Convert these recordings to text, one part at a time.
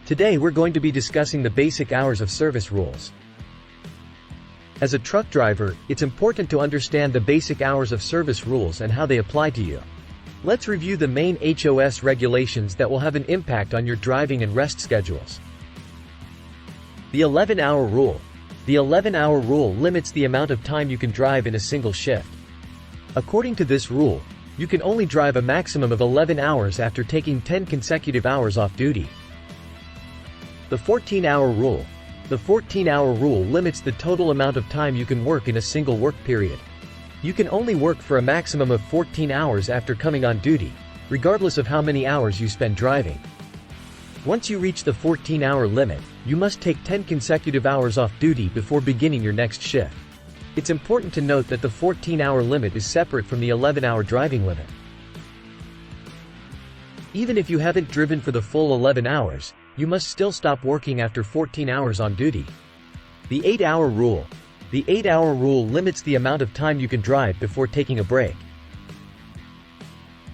Today we're going to be discussing the basic hours of service rules. As a truck driver, it's important to understand the basic hours of service rules and how they apply to you. Let's review the main HOS regulations that will have an impact on your driving and rest schedules. The 11-hour rule. The 11-hour rule limits the amount of time you can drive in a single shift. According to this rule, you can only drive a maximum of 11 hours after taking 10 consecutive hours off duty. The 14-hour rule. The 14-hour rule limits the total amount of time you can work in a single work period. You can only work for a maximum of 14 hours after coming on duty, regardless of how many hours you spend driving. Once you reach the 14-hour limit, you must take 10 consecutive hours off duty before beginning your next shift. It's important to note that the 14-hour limit is separate from the 11-hour driving limit. Even if you haven't driven for the full 11 hours, you must still stop working after 14 hours on duty. The 8-hour rule. The 8-hour rule limits the amount of time you can drive before taking a break.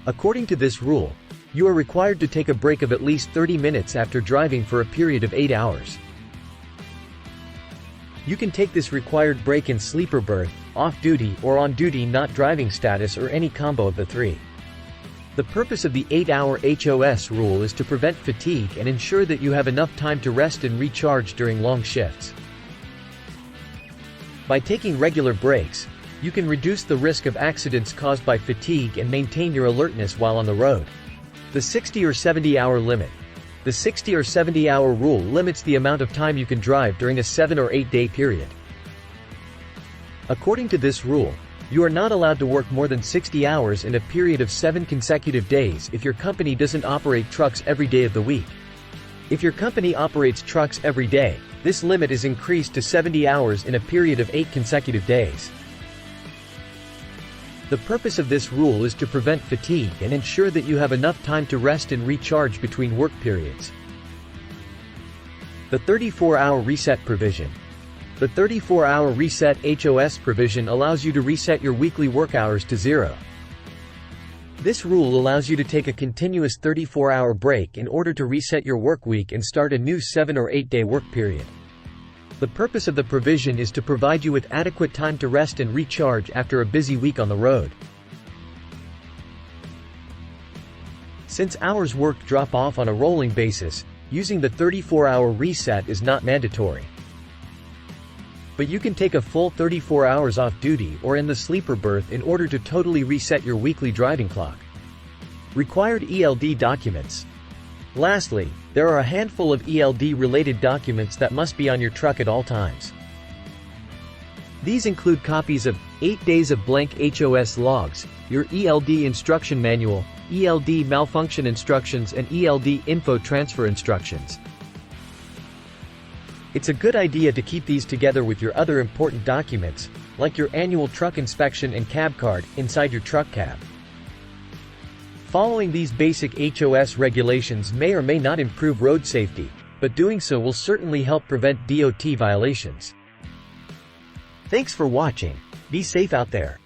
According to this rule, you are required to take a break of at least 30 minutes after driving for a period of 8 hours. You can take this required break in sleeper berth, off-duty or on-duty not driving status or any combo of the three. The purpose of the 8-hour HOS rule is to prevent fatigue and ensure that you have enough time to rest and recharge during long shifts. By taking regular breaks, you can reduce the risk of accidents caused by fatigue and maintain your alertness while on the road. The 60 or 70-hour limit. The 60 or 70-hour rule limits the amount of time you can drive during a 7 or 8 day period. According to this rule, you are not allowed to work more than 60 hours in a period of 7 consecutive days if your company doesn't operate trucks every day of the week. If your company operates trucks every day, this limit is increased to 70 hours in a period of 8 consecutive days. The purpose of this rule is to prevent fatigue and ensure that you have enough time to rest and recharge between work periods. The 34-hour reset provision. The 34-hour reset HOS provision allows you to reset your weekly work hours to 0. This rule allows you to take a continuous 34-hour break in order to reset your work week and start a new 7 or 8 day work period. The purpose of the provision is to provide you with adequate time to rest and recharge after a busy week on the road. Since hours worked drop off on a rolling basis, using the 34-hour reset is not mandatory. But you can take a full 34 hours off duty or in the sleeper berth in order to totally reset your weekly driving clock. Required ELD documents. Lastly, there are a handful of ELD-related documents that must be on your truck at all times. These include copies of 8 days of blank HOS logs, your ELD instruction manual, ELD malfunction instructions and ELD info transfer instructions. It's a good idea to keep these together with your other important documents, like your annual truck inspection and cab card, inside your truck cab. Following these basic HOS regulations may or may not improve road safety, but doing so will certainly help prevent DOT violations. Thanks for watching. Be safe out there.